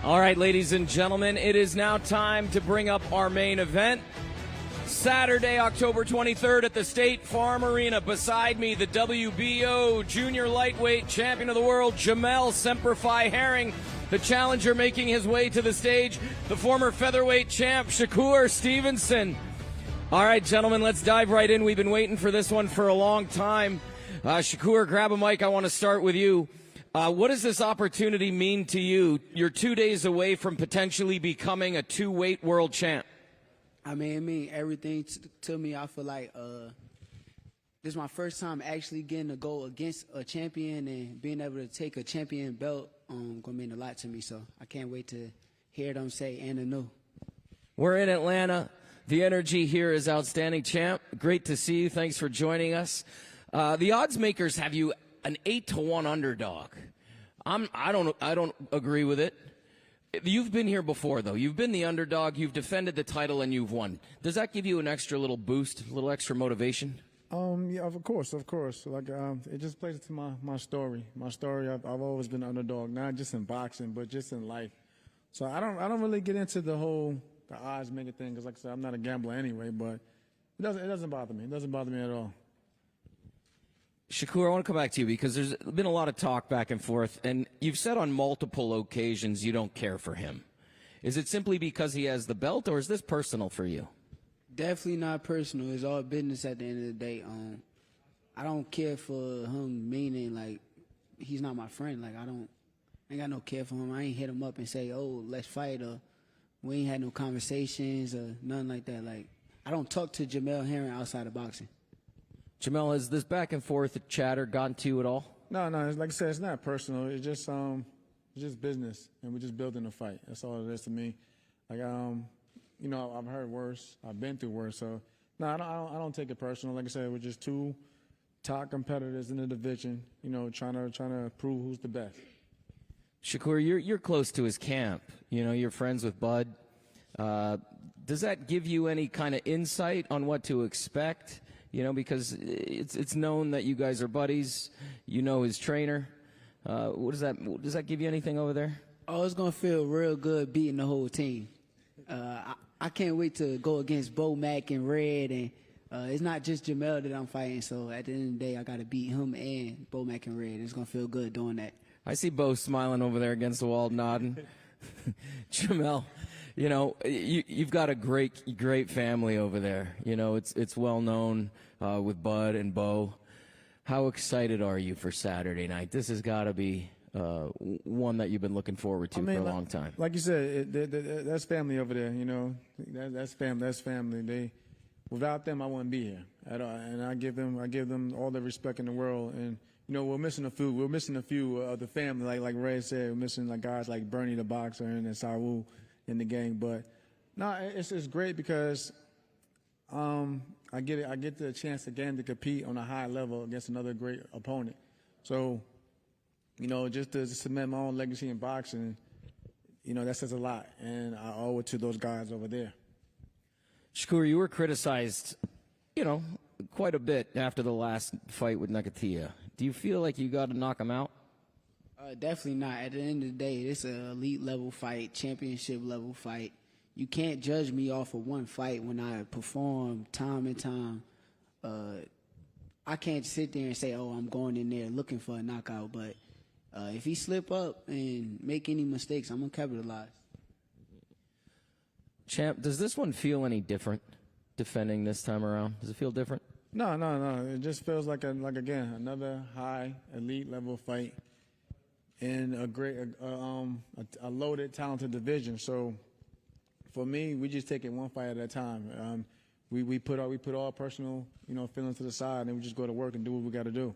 All right, ladies and gentlemen, it is now time to bring up our main event. Saturday, October 23rd at the State Farm Arena. Beside me, the WBO junior lightweight champion of the world, Jamel Semper Fi Herring. The challenger making his way to the stage, the former featherweight champ, Shakur Stevenson. All right, gentlemen, let's dive right in. We've been waiting for this one for a long time. Shakur, grab a mic. I want to start with you. What does this opportunity mean to you? You're 2 days away from potentially becoming a two-weight world champ. I mean, it means everything to me. I feel like this is my first time actually getting to go against a champion, and being able to take a champion belt gonna mean a lot to me. So I can't wait to hear them say and to know. We're in Atlanta. The energy here is outstanding, champ. Great to see you. Thanks for joining us. The odds makers have you an 8-1 underdog. I don't agree with it. You've been here before, though. You've been the underdog. You've defended the title, and you've won. Does that give you an extra little boost, a little extra motivation? Yeah, of course. Like it just plays to my story. My story. I've always been an underdog, not just in boxing, but just in life. So I don't really get into the odds making thing, because, like I said, I'm not a gambler anyway. But it doesn't bother me. It doesn't bother me at all. Shakur, I want to come back to you because there's been a lot of talk back and forth, and you've said on multiple occasions you don't care for him. Is it simply because he has the belt, or is this personal for you? Definitely not personal. It's all business at the end of the day. I don't care for him, meaning like he's not my friend. Like I ain't got no care for him. I ain't hit him up and say, oh, let's fight, or we ain't had no conversations or nothing like that. Like I don't talk to Jamel Herring outside of boxing. Jamel, has this back and forth chatter gotten to you at all? No. Like I said, it's not personal. It's just business, and we're just building a fight. That's all it is to me. Like you know, I've heard worse. I've been through worse. So no, I don't take it personal. Like I said, we're just two top competitors in the division. You know, trying to prove who's the best. Shakur, you're close to his camp. You know, you're friends with Bud. Does that give you any kind of insight on what to expect? You know, because it's known that you guys are buddies. You know his trainer. Does that give you anything over there? Oh, it's gonna feel real good beating the whole team. I can't wait to go against Bo, Mac, and Red, and it's not just Jamel that I'm fighting. So at the end of the day, I got to beat him and Bo, Mac, and Red. It's gonna feel good doing that. I see Bo smiling over there against the wall, nodding. Jamel, you know, you've got a great family over there. You know, it's well known with Bud and Bo. How excited are you for Saturday night? This has got to be one that you've been looking forward to for a long time. Like you said, that's family over there. You know, that's family. Without them, I wouldn't be here at all. And I give them all the respect in the world. And you know, we're missing a few of the family. Like Ray said, we're missing like guys like Bernie the boxer and Saul in the game. But no, it's great because I get the chance again to compete on a high level against another great opponent. So, you know, just to cement my own legacy in boxing, you know, that says a lot, and I owe it to those guys over there. Shakur, you were criticized, you know, quite a bit after the last fight with Nakatia. Do you feel like you got to knock him out? Definitely not. At the end of the day, it's an elite level fight, championship level fight. You can't judge me off of one fight when I perform time and time. I can't sit there and say, oh, I'm going in there looking for a knockout. But if he slip up and make any mistakes, I'm going to capitalize. Champ, does this one feel any different defending this time around? Does it feel different? No. It just feels like again, another high elite level fight in a great, a loaded, talented division. So for me, we just take it one fight at a time. We put all personal, you know, feelings to the side, and we just go to work and do what we got to do.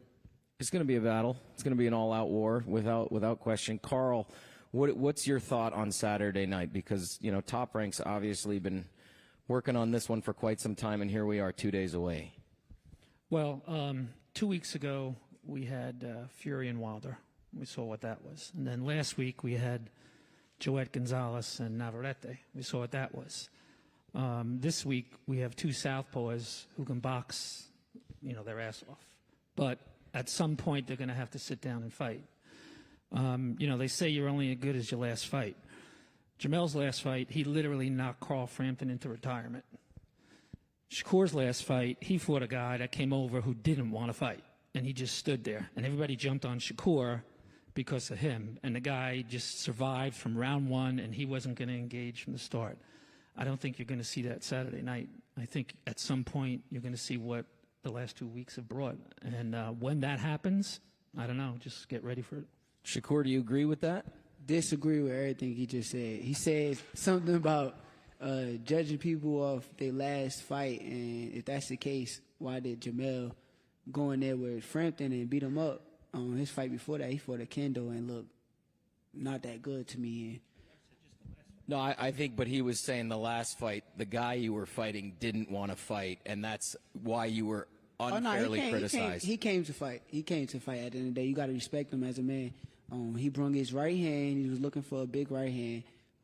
It's going to be a battle. It's going to be an all-out war, without question. Carl, what's your thought on Saturday night? Because, you know, Top Rank's obviously been working on this one for quite some time, and here we are 2 days away. Well, 2 weeks ago, we had Fury and Wilder. We saw what that was. And then last week, we had Joet Gonzalez and Navarrete. We saw what that was. This week, we have two southpaws who can box, you know, their ass off. But at some point, they're going to have to sit down and fight. You know, they say you're only as good as your last fight. Jamel's last fight, he literally knocked Carl Frampton into retirement. Shakur's last fight, he fought a guy that came over who didn't want to fight, and he just stood there. And everybody jumped on Shakur because of him, and the guy just survived from round one, and he wasn't going to engage from the start. I don't think you're going to see that Saturday night. I think at some point you're going to see what the last 2 weeks have brought. And when that happens, I don't know, just get ready for it. Shakur, do you agree with that? Disagree with everything he just said. He said something about judging people off their last fight, and if that's the case, why did Jamel go in there with Frampton and beat him up? His fight before that, he fought a Kendo and looked not that good to me. No, I think, but he was saying the last fight, the guy you were fighting didn't want to fight, and that's why you were unfairly criticized. He came to fight. He came to fight. At the end of the day, you got to respect him as a man. He brung his right hand. He was looking for a big right hand.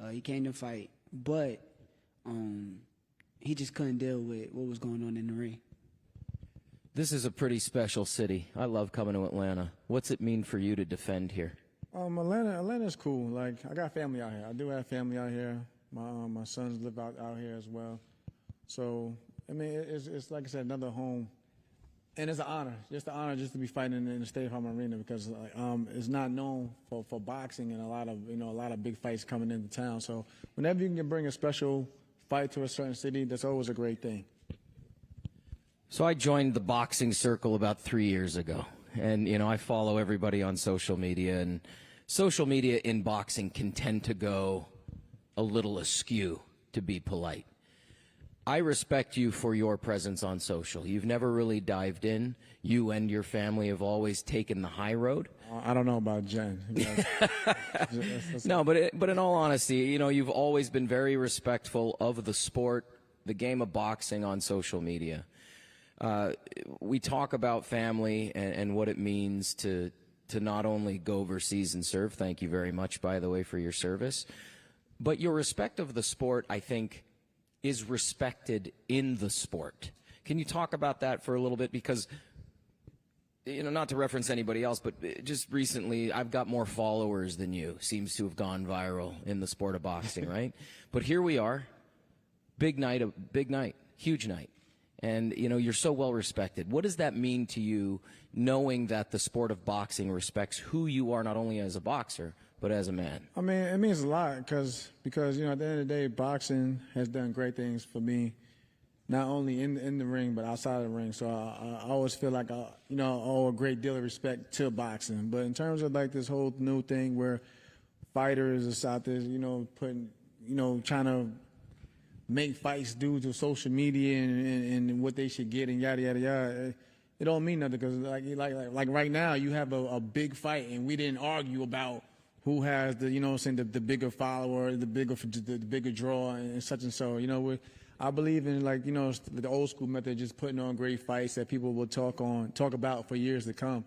He came to fight, but he just couldn't deal with what was going on in the ring. This is a pretty special city. I love coming to Atlanta. What's it mean for you to defend here? Atlanta's cool. Like, I got family out here. I do have family out here. My sons live out here as well. So, I mean, it's like I said, another home. And it's an honor, just an honor just to be fighting in the State Farm Arena, because it's not known for boxing, and a lot of big fights coming into town. So whenever you can bring a special fight to a certain city, that's always a great thing. So I joined the boxing circle about 3 years ago, and I follow everybody on social media, and social media in boxing can tend to go a little askew, to be polite. I respect you for your presence on social. You've never really dived in. You and your family have always taken the high road. I don't know about Jen. No, but in all honesty, you've always been very respectful of the sport, the game of boxing on social media. We talk about family and what it means to not only go overseas and serve. Thank you very much, by the way, for your service. But your respect of the sport, I think, is respected in the sport. Can you talk about that for a little bit? Because, not to reference anybody else, but just recently I've got more followers than you. Seems to have gone viral in the sport of boxing, right? But here we are, big night, huge night. And, you're so well respected. What does that mean to you, knowing that the sport of boxing respects who you are, not only as a boxer, but as a man? I mean, it means a lot because at the end of the day, boxing has done great things for me, not only in the ring but outside of the ring. So I always feel like I owe a great deal of respect to boxing. But in terms of like this whole new thing where fighters is out there, putting, trying to make fights due to social media and what they should get and yada yada yada, it don't mean nothing, because like right now you have a big fight and we didn't argue about who has the bigger follower, the bigger draw, and such and so. I believe in the old school method, just putting on great fights that people will talk about for years to come.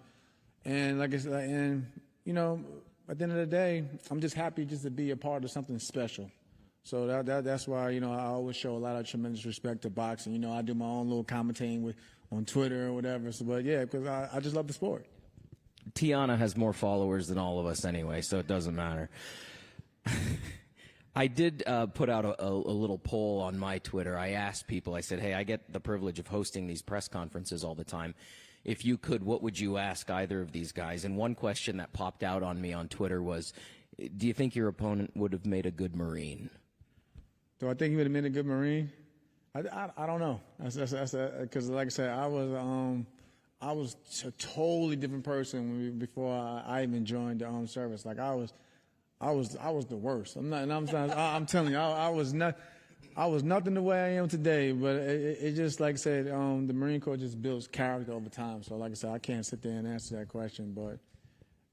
And like I said, at the end of the day, I'm just happy just to be a part of something special. So that's why I always show a lot of tremendous respect to boxing. I do my own little commentating on Twitter or whatever. So, but yeah, because I just love the sport. Tiana has more followers than all of us anyway, so it doesn't matter. I did put out a little poll on my Twitter. I asked people, I said, hey, I get the privilege of hosting these press conferences all the time. If you could, what would you ask either of these guys? And one question that popped out on me on Twitter was, do you think your opponent would have made a good Marine? Do I think he would have made a good Marine? I don't know. Because like I said, I was a totally different person before I even joined the armed service. Like I was the worst. I'm telling you, I was nothing the way I am today. But it just, like I said, the Marine Corps just builds character over time. So like I said, I can't sit there and answer that question. But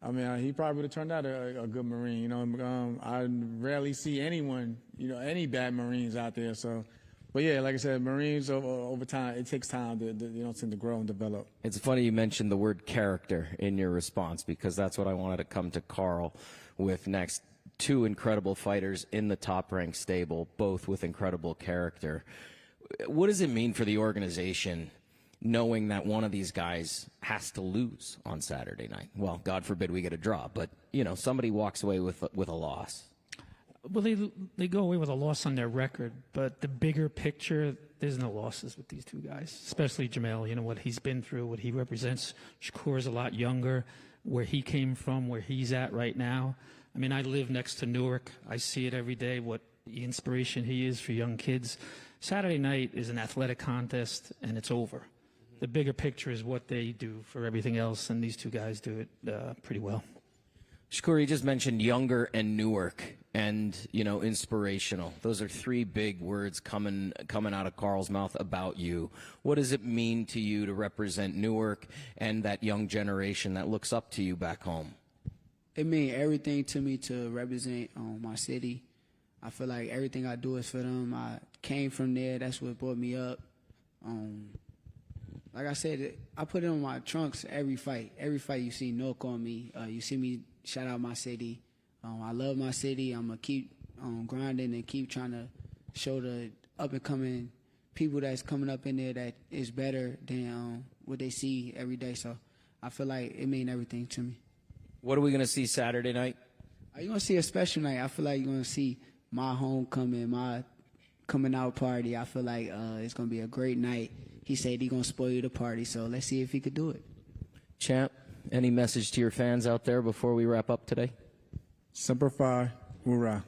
I mean, he probably would have turned out a good Marine. I rarely see anyone, any bad Marines out there. So. But yeah, like I said, Marines over time, it takes time to grow and develop. It's funny you mentioned the word character in your response, because that's what I wanted to come to Carl with next. Two incredible fighters in the top-ranked stable, both with incredible character. What does it mean for the organization knowing that one of these guys has to lose on Saturday night? Well, God forbid we get a draw, but somebody walks away with a loss. Well, they go away with a loss on their record, but the bigger picture, there's no losses with these two guys, especially Jamel. You know what he's been through, what he represents. Shakur is a lot younger, where he came from, where he's at right now. I mean, I live next to Newark. I see it every day, what the inspiration he is for young kids. Saturday night is an athletic contest, and it's over. The bigger picture is what they do for everything else, and these two guys do it pretty well. Shakur, you just mentioned younger and Newark and, inspirational. Those are three big words coming out of Carl's mouth about you. What does it mean to you to represent Newark and that young generation that looks up to you back home? It means everything to me to represent my city. I feel like everything I do is for them. I came from there. That's what brought me up. Like I said, I put it on my trunks every fight. Every fight you see Newark on me. You see me shout out my city. I love my city. I'm going to keep grinding and keep trying to show the up-and-coming people that's coming up in there that is better than what they see every day. So I feel like it means everything to me. What are we going to see Saturday night? You're going to see a special night. I feel like you're going to see my homecoming, my coming out party. I feel like it's going to be a great night. He said he's going to spoil the party, so let's see if he could do it. Champ, any message to your fans out there before we wrap up today? Semper Fi, Youre.